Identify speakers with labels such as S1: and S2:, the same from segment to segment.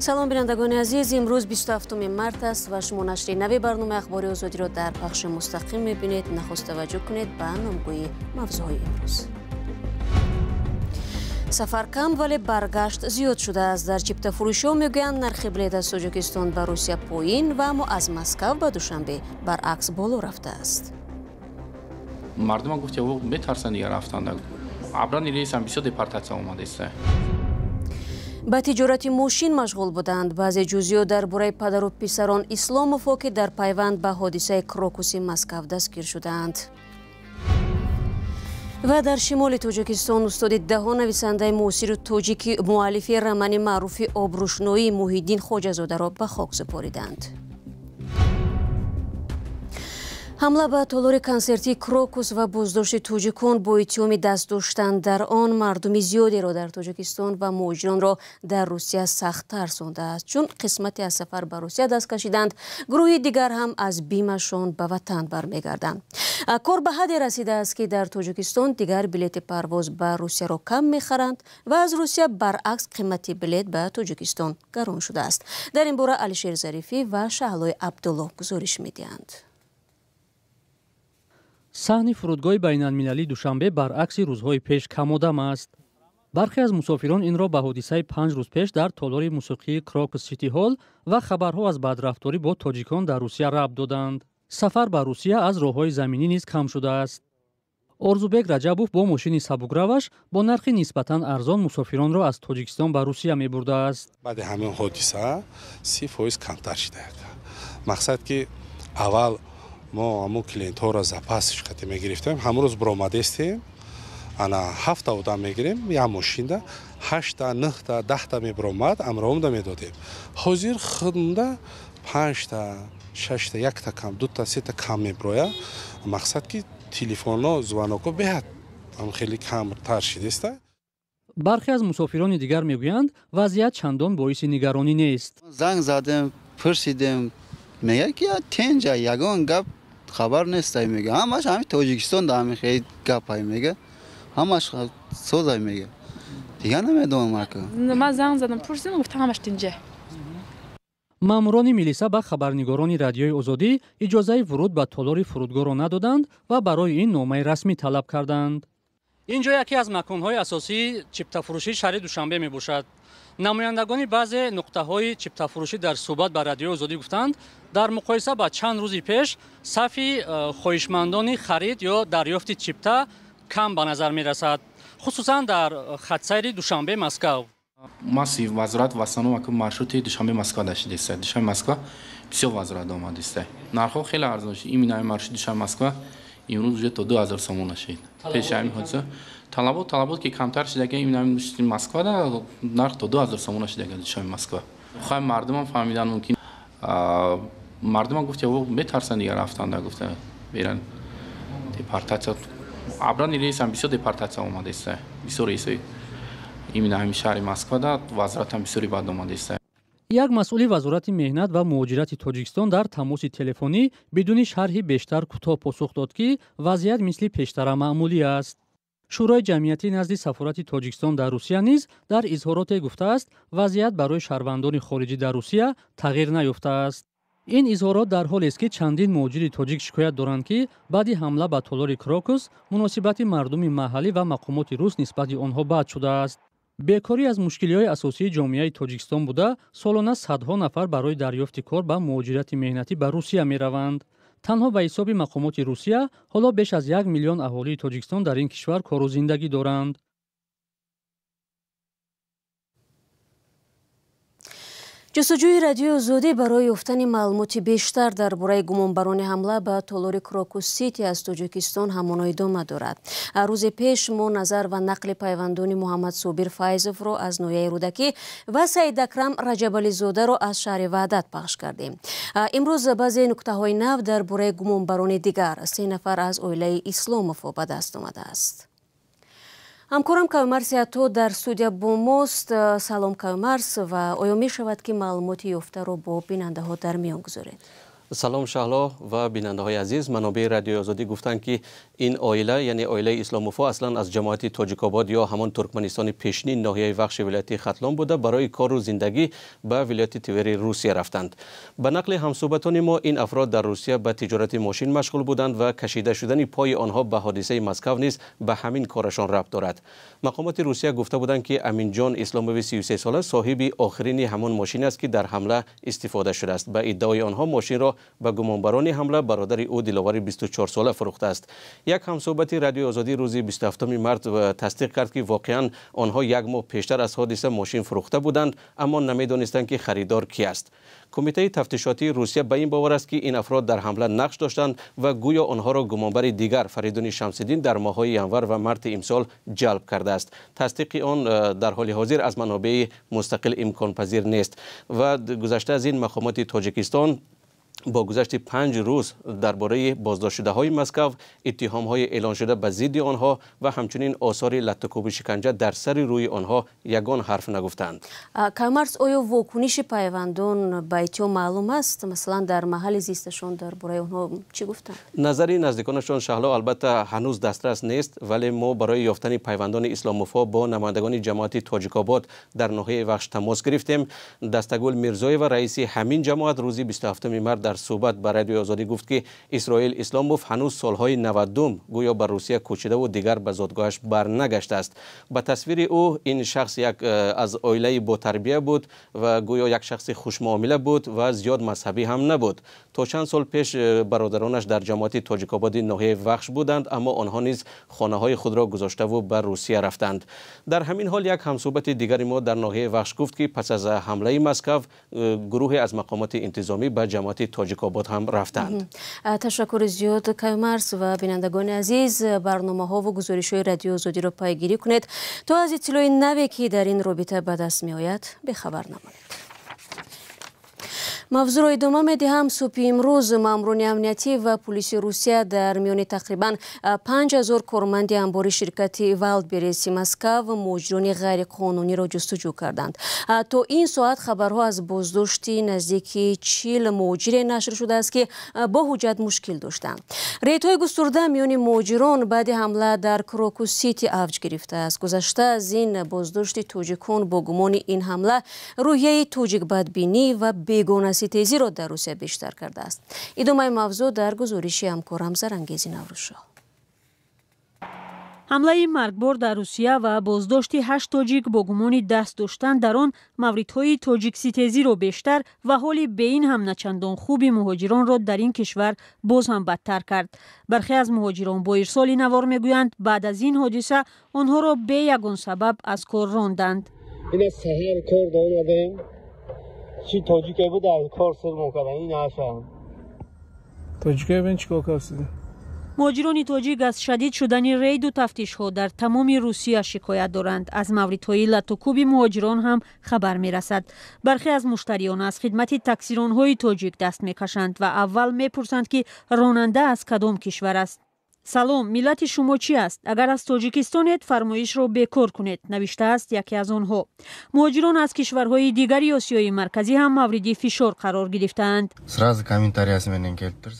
S1: салом бинандагони азиз, имрӯз 27 март аст ва шумо нашри нави барномаи ахбори озодиро дар пахши мустақим мебинед. Нахуст таваҷҷӯҳ кунед ба номгӯи мавзӯъҳои имрӯз. сафар кам вале баргашт зиёд шудааст. Дар чиптафурӯшиҳо мегӯянд нархи билет аз Тоҷикистон ба Русия поин ва аммо аз Москав ба Душанбе баръакс боло рафтааст.
S2: Мардум гуфт ё метарсанд дигар рафтанд. Абрани рейс ҳам бисёр депортатсия омадааст.
S1: ба тиҷорати мошин машғул буданд. баъзе ҷузъиёт дар бораи падару писарон Исломовҳо ки дар пайванд ба ҳодисаи Крокуси Москав дастгир шуданд. ва дар шимоли Тоҷикистон устоди даҳон нависандаи муосири тоҷики муаллифи романи маъруфи Обрӯшноӣ Муҳиддин Хоҷазодаро ба хок супориданд. ҳамла ба толори консертии Крокус ва боздошти тоҷикон бо иттиҳоми даст доштан дар он мардуми зиёдеро дар Тоҷикистон ва муҳоҷиронро дар Русия сахт тарсондааст. чун қисмате аз сафар ба Русия даст кашиданд, гурӯҳи дигар ҳам аз бимашон ба ватан бармегарданд. кор ба ҳадде расидааст ки дар Тоҷикистон дигар билети парвоз ба Русияро кам мехаранд ва аз Русия баръакс қимати билет ба Тоҷикистон гарон шудааст. дар ин бора Алишер Зарифӣ ва Шаҳлои Абдулло гузориш медиҳанд.
S3: саҳни фурудгоҳи байналмилалии Душанбе баръакси рӯзҳои пеш камодам аст. бархе аз мусофирон инро ба ҳодисаи 5 рӯз пеш дар толори мусиқии Крокус Сити Ҳолл ва хабарҳо аз бадрафторӣ бо тоҷикон дар Русия рабт доданд. сафар ба Русия аз роҳҳои заминӣ низ кам шудааст. Орзубек Раҷабов бо мошини сабукраваш бо нархи нисбатан арзон мусофиронро аз Тоҷикистон ба Русия мебурдааст.
S4: баъди ҳамин ҳодиса 30% камтар шудааст. мақсад ки аввал мо аму клиентҳоро запасиш қати мегирифтем, ҳамрӯз биромадестем, ана 7 одам мегирем, як мошинда 8 та 9 та 10 та мебиромад, амроомда медодем. ҳозир худмда 5 та 6 та 1 та кам, 2 та 3 та кам мебирояд. мақсад ки телефонҳо звоноко беҳад ам хеле камтар шудааст.
S3: бархе аз мусофирони дигар мегӯянд вазъият чандон боиси нигаронӣ нест.
S5: занг задем, пурсидем, мега ки тенҷа ягон гап хабар нестай мега. ҳамаш ҳамин Тоҷикистон да ҳамин хеле гапай мега. ҳамаш созай мега. Дига намедонам ака.
S6: ман занг задам, пурсидем, гуфтам ҳамаш тинҷа.
S3: маъмурони милиса ба хабарнигорони радиои Озодӣ иҷозаи вуруд ба толори фурудгоҳро надоданд ва барои ин номаи расмӣ талаб карданд. инҷо яке аз маконҳои асосии чиптафурӯшии шаҳри Душанбе мебошад. намояндагони баъзе нуқтаҳои чиптафурӯшӣ дар суҳбат ба радиои Озодӣ гуфтанд, дар муқоиса ба чанд рӯзи пеш сафи хоҳишмандони харид ё дарёфти чипта кам ба назар мерасад, хусусан дар хатсайри Душанбе Москав.
S2: Массив вазорат вастану маршрути Душанбе Москва дашидааст. Душанбе Москва бисёр вазорат омадааст. нархҳо хеле арзон шуд. Имин ҳамин маршрути Душанбе Москва имрӯз уже то 2000 сомон шуд. пеш ҳамин ҳодиса талабот ки камтар шудаги имин ҳамин Москва да нарх то 2000 сомон шудаги Душанбе Москва. хай мардумам фаҳмидан мумкин мардумам гуфт ё метарсанд дигар рафтанд, гуфта беран депортатсия. абрани рейс ҳам бисёр депортатсия омадааст. бисёр рейсҳои имин ҳамин шаҳри Москва да вазорат ҳам бисёри бад омадааст.
S3: як масъули вазорати меҳнат ва муҳоҷирати Тоҷикистон дар тамоси телефонӣ бидуни шарҳи бештар кӯтоҳ посух дод ки вазъият мисли пештара маъмулӣ аст. шӯрои ҷамъиятӣ назди сафорати Тоҷикистон дар Русия низ дар изҳороте гуфтааст, вазъият барои шаҳрвандони хориҷӣ дар Русия тағйир наёфтааст. ин изҳорот дар ҳолест ки чандин муҳоҷири тоҷик шикоят доранд ки баъди ҳамла ба толори Крокус муносибати мардуми маҳаллӣ ва мақомоти рус нисбати онҳо бад шудааст. бекорӣ аз мушкилиҳои асосии ҷомеаи Тоҷикистон буда, солона садҳо нафар барои дарёфти кор ба муҳоҷирати меҳнатӣ ба Русия мераванд. танҳо ба ҳисоби мақомоти Русия ҳоло беш аз 1 миллион аҳолии Тоҷикистон дар ин кишвар кору зиндагӣ доранд.
S1: ҷустуҷӯи радиои Озодӣ барои ёфтани маълумоти бештар дар бораи гумонбарони ҳамла ба толори Крокус Сити аз Тоҷикистон ҳамон идома дорад. рӯзи пеш мо назар ва нақли пайвандони Муҳаммад Собир Файзовро аз ноҳияи Рӯдакӣ ва Саид Акрам Раҷабализодаро аз шаҳри Ваҳдат пахш кардем. имрӯз баъзе нуктаҳои нав дар бораи гумонбарони дигар 3 нафар аз оилаи Исломовҳо ба даст омадааст. ҳамкорам Кавимарс Ато дар студия бо мост. салом Кавимарс, ва оё мешавад ки маълумоти ёфтаро бо бинандаҳо дар миён гузоред?
S7: سلام شهلا و بیننده های عزیز. منابع رادیو آزادی گفتند که این عائله یعنی عائله اسلاموفا اصلا از جماعت تاجیک‌آباد یا همان ترکمنستان پیشین ناحیه وخش ولایت ختلان بوده برای کار و زندگی به ولایت تیوری روسیه رفتند. به نقل همصحبتان ما این افراد در روسیه به تجارت ماشین مشغول بودند و کشیده شدن پای آنها به حادثه مسکو نیز به همین کارشان ربط دارد. مقامات روسیه گفته بودند که امین جان اسلاموی 33 ساله صاحب آخرین همان ماشین است که در حمله استفاده شده است. به ادعای آنها ماشین را به گمانبران حمله برادر او دلاور 24 ساله فروخته است. یک همصحبت رادیو آزادی روز 27 مارس تصدیق کرد که واقعا آنها یک ماه پیشتر از حادثه ماشین فروخته بودند اما نمیدانستند که خریدار کی است. کمیته تفتیشاتی روسیه به این باور است که این افراد در حمله نقش داشتند و گویا آنها را گمانبر دیگر فریدون شمس‌الدین در ماه‌های ینور و مارس امسال جلب کرده است. تصدیق آن در حال حاضر از منابع مستقل امکان پذیر نیست و گذشته از این مقامات تاجیکستان با گذشت 5 روز درباره بازداشت شده های مسکو اتهام های اعلان شده به ضد آنها و همچنین آثار لطکوب شکنجه در سر روی آنها یگان حرف نگفتند.
S1: کامرس آیا واکنش پیوندان به اتهام معلوم است؟ مثلا در محل زیستشان درباره آنها چی گفتند؟
S7: نظری نزدیکانشان شهلا البته هنوز دسترس نیست، ولی ما برای یافتن پیوندان اسلاموفا با نمایندگان جماعت تاجیک‌آباد در ناحیه وخش تماس گرفتیم. دستگل میرزایی و رئیس همین جماعت روز 27 مارس در صحبت با رادیو آزادی گفت که اسرائیل اسلاموف هنوز سالهای 90 گویا به روسیه کوچیده و دیگر به زادگاهش برنگشته است. به تصویر او این شخص یک از عائله با تربیه بود و گویا یک شخص خوشمعامله بود و زیاد مذهبی هم نبود. تا چند سال پیش برادرانش در جماعت تاجیک‌آباد ناحیه وخش بودند اما آنها نیز خانه های خود را گذاشته و به روسیه رفتند. در همین حال یک همصحبت دیگری ما در ناحیه وخش گفت که پس از حمله مسکو گروه از مقامات انتظامی به جماعت تاجیک‌آباد هم رفتند.
S1: تشکر زیاد کامرس و بینندگان عزیز. برنامه ها و گزارش های رادیو آزادی را پیگیری کنید تا از اطلاع نوی که در این رابطه به دست می آید به خبر نمانید. موضوع را ادامه می‌دهم. صبح امروز ماموران امنیتی و پلیس روسیه در میان تقریبا 5000 کارمند انبار شرکت والدبریس مسکو و مهاجران غیر قانونی را جستجو کردند. تا این ساعت خبرها از بازداشت نزدیک 40 مهاجر نشر شده است که با حجت مشکل داشتند. ریت‌های گسترده میان مهاجران بعد حمله در کراکوس سیتی اوج گرفته است. گذشته از این بازداشت تاجیکان با گمان این حمله روحیه تاجیک بدبینی و بیگانه تیزی را در روسیه بیشتر کرده است. ادامه موضوع در گزارش همکارم زرانگیز نوروزشاه.
S8: حمله مرگبار در روسیه و بازداشت 8 تاجیک با گمان دست داشتن در آن موردهای تاجیک ستیزی را بیشتر و حال به این هم نچندان خوب مهاجران را در این کشور باز هم بدتر کرد. برخی از مهاجران با ارسال نوار میگویند بعد از این حادثه آنها را به یگان سبب از کار راندند.
S9: این سحر کار دادیم چی تاجیکه بود در کار سر می‌کردن این عشان
S10: تاجیکه ببین چیکار کرده.
S8: مهاجران تاجیک از شدید شدن رید و تفتیش‌ها در تمام روسیه شکایت دارند. از موردهای لطوکوب مهاجران هم خبر می‌رسد. برخی از مشتریان از خدمت تاکسیران‌های تاجیک دست می‌کشند و اول می‌پرسند که راننده از کدام کشور است. سلام، ملت شما چی است؟ اگر از تاجیکستانید فرمایش را بیکار کنید، نوشته است یکی از آنها. مهاجران از کشورهای دیگری آسیای مرکزی هم مورد فشار قرار گرفتند.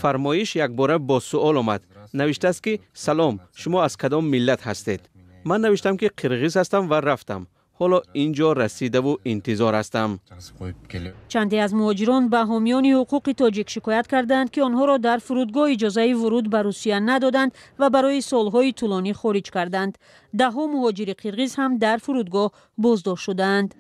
S7: فرمایش یک باره با سوال آمد. نوشته است که سلام، شما از کدام ملت هستید؟ من نوشتم که قرقیز هستم و رفتم. حالا اینجا رسیده و انتظار هستم.
S8: چندی از مهاجران به حامیان حقوق تاجیک شکایت کردند که آنها را در فرودگاه اجازه ورود به روسیه ندادند و برای سالهای طولانی خارج کردند. 10 مهاجر قرقیز هم در فرودگاه بازداشت شدند.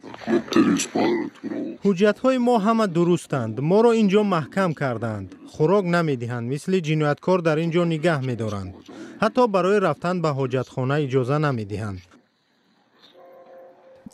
S11: حجت‌های ما همه درستند. ما را اینجا محکم کردند. خوراک نمی‌دهند. مثل جنایتکار در اینجا نگه می‌دارند. حتی برای رفتن به حاجتخانه اجازه نمی‌دهند.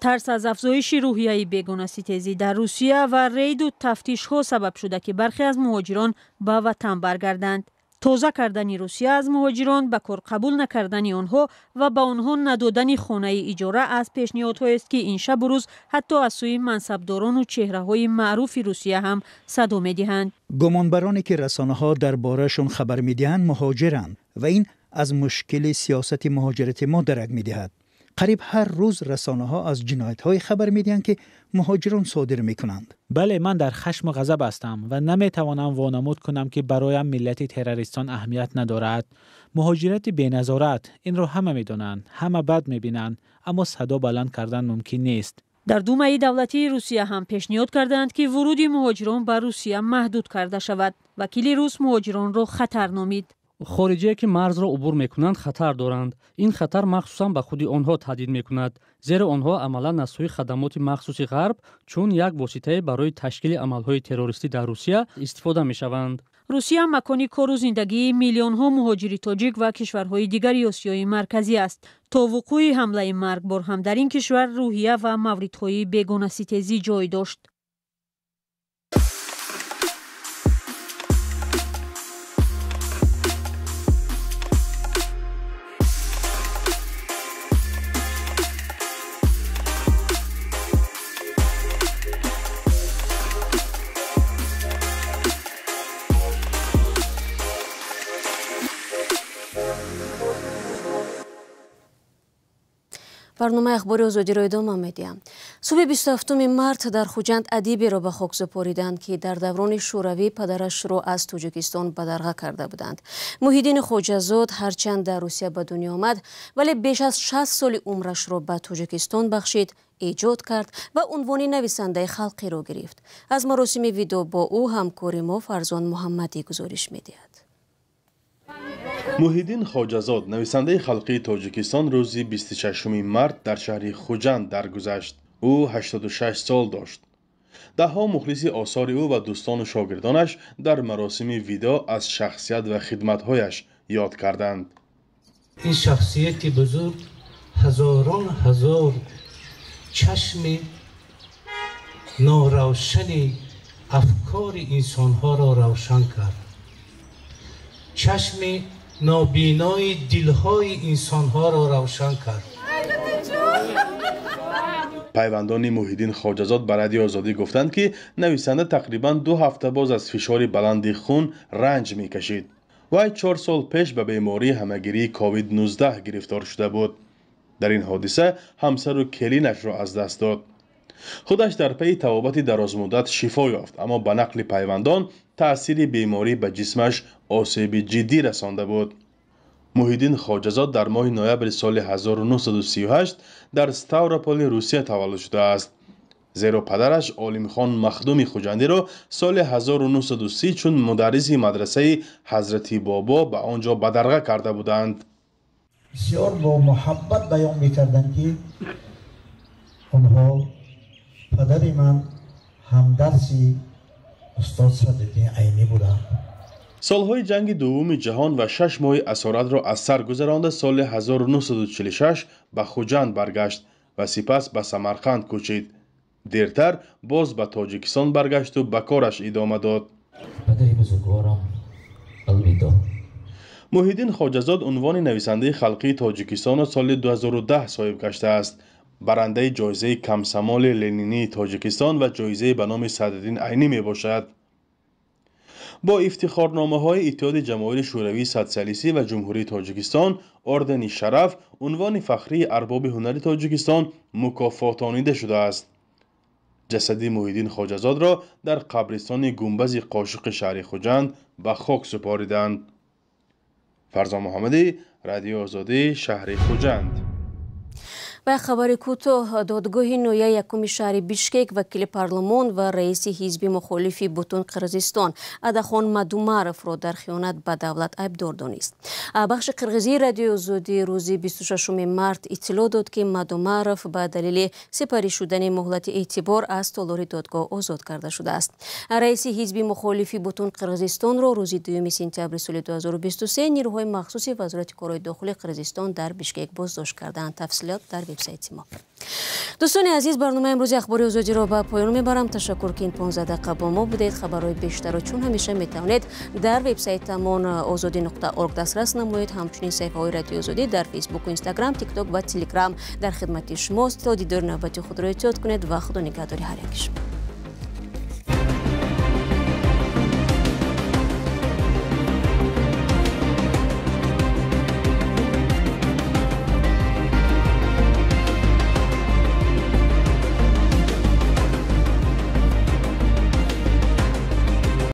S8: ترس از افزایش روحیه بیگانه ستیزی در روسیه و رید و تفتیش ها سبب شده که برخی از مهاجران به وطن برگردند. تازه کردن روسیه از مهاجران به کار قبول نکردن آنها و به آنها ندادن خانه اجاره از پیشنهادهایی است که این شب و روز حتی از سوی منصبداران و چهره‌های معروف روسیه هم صدا می‌دهند.
S12: گمانبرانی که رسانه‌ها درباره‌شان خبر می‌دهند مهاجرند و این از مشکل سیاست مهاجرت ما درک می‌دهد. قریب هر روز رسانه‌ها از جنایت‌های خبر می‌دهند که مهاجران صادر می‌کنند.
S13: بله، من در خشم و غضب هستم و نمی‌توانم وانمود کنم که برایم ملت تروریستان اهمیت ندارد. مهاجرت بی‌نظارت، این را همه می‌دانند، همه بد می‌بینند، اما صدا بلند کردن ممکن نیست.
S8: در دومای دولتی روسیه هم پیشنهاد کردند که ورود مهاجران به روسیه محدود کرده شود. وکیل روس مهاجران را خطر نامید.
S3: خارجی که مرز را عبور میکنند خطر دارند. این خطر مخصوصا به خود آنها تهدید میکند، زیرا آنها عملا از سوی خدمات مخصوص غرب چون یک واسطه برای تشکیل عملهای تروریستی در روسیه استفاده میشوند.
S8: روسیه مکانی کار و زندگی میلیون‌ها مهاجری تاجیک و کشورهای دیگر آسیای مرکزی است. تا وقوع حمله مرگبار هم در این کشور روحیه و موردهای بیگانه ستیزی جای داشت.
S1: برنامه اخبار آزادی را ادامه می‌دهیم. صبح 27 مارت در خوجند ادیبی را به خاک سپاریدند که در دوران شوروی پدرش را از تاجیکستان به درگاه کرده بودند. محیدین خواجه‌زاد هرچند در روسیه به دنیا آمد ولی بیش از 60 سال عمرش را به تاجیکستان بخشید، ایجاد کرد و عنوان نویسنده خلقی را گرفت. از مراسم ویدیو با او همکار ما فرزان محمدی گزارش می‌دهد.
S14: محیدین خواجه‌زاد نویسنده خلقی تاجیکستان روزی 26 مارت در شهر خوجند درگذشت. او 86 سال داشت. ده‌ها مخلص آثار او و دوستان و شاگردانش در مراسم ویدا از شخصیت و خدمت‌هایش یاد کردند.
S15: این شخصیت بزرگ هزاران هزار چشم ناروشن افکار انسان‌ها را روشن کرد. چشم نابینای دلهای انسانها را روشن کرد.
S14: پیوندان محیدین خواجه‌زاد به رادیو آزادی گفتند که نویسنده تقریباً 2 هفته باز از فشار بلند خون رنج می‌کشید. وی 4 سال پیش به بیماری همه‌گیری کووید 19 گرفتار شده بود. در این حادثه همسر و کلینش را از دست داد. خودش در پی توابت درازمدت شفا یافت، اما به نقل پیوندان تأثیر بیماری به جسمش آسیب جدی رسانده بود. محیدین خواجه‌زاد در ماه نوامبر سال 1938 در ستاوروپول روسیه تولد شده است. زیرا پدرش عالم خان مخدوم خوجندی را سال 1930 چون مدرس مدرسه حضرت بابا به آنجا به درگاه کرده بودند.
S16: بسیار با محبت بیان می‌کردند که آنها پدر من همدرسی استاد صدرالدین عینی بودند.
S14: سالهای جنگ دوم جهان و 6 ماه اسارت را از سر گذرانده سال 1946 به خوجند برگشت و سپس به سمرقند کوچید. دیرتر باز به تاجیکستان برگشت و به کارش ادامه داد.
S15: پدر بزرگوارم الوداع.
S14: محیدین خواجه‌زاد عنوان نویسنده خلقی تاجیکستان را سال 2010 صاحب گشته است. برنده جایزه کمسمال لنینی تاجیکستان و جایزه به نام صدرالدین عینی می باشد. با افتخارنامه‌های اتحاد جماهیر شوروی سوسیالیستی و جمهوری تاجیکستان، اردن شرف، عنوان فخری ارباب هنر تاجیکستان مکافاتانیده شده است. جسد محیدین خواجه‌زاد را در قبرستان گنبد قاشق شهر خوجند به خاک سپاریدند. فرزان محمدی، رادیو آزادی، شهر خوجند.
S1: به خبر کوتاه، دادگاه نویه یکم شهر بیشکک وکیل پارلمان و رئیس حزب مخالف بوتون قرقیزستان اداخان مادومارف را در خیانت به دولت عیبدار دانست. بخش قرقیزی رادیو آزادی روز 26 مارت اطلاع داد که مادومارف به دلیل سپری شدن مهلت اعتبار از تالار دادگاه آزاد کرده شده است. رئیس حزب مخالف بوتون قرقیزستان را روز 2 سپتامبر سال 2023 نیروهای مخصوص وزارت کارهای داخلی قرقیزستان در بیشکک بازداشت کردند. تفصیلات در وبسایت ما. دوستان عزیز، برنامه امروز اخبار آزادی را به پایان میبرم. تشکر که این 15 دقیقه با ما بودید. خبرهای بیشتر را چون همیشه میتوانید در وبسایتمان azadi.org دسترس نمایید. همچنین صفحه های رادیو آزادی در فیسبوک و اینستاگرام، تیک تاک و تلگرام در خدمت شماست. تا دیدار نوبتی خود را احتیاط کنید و خدا نگهدار هر یکشان.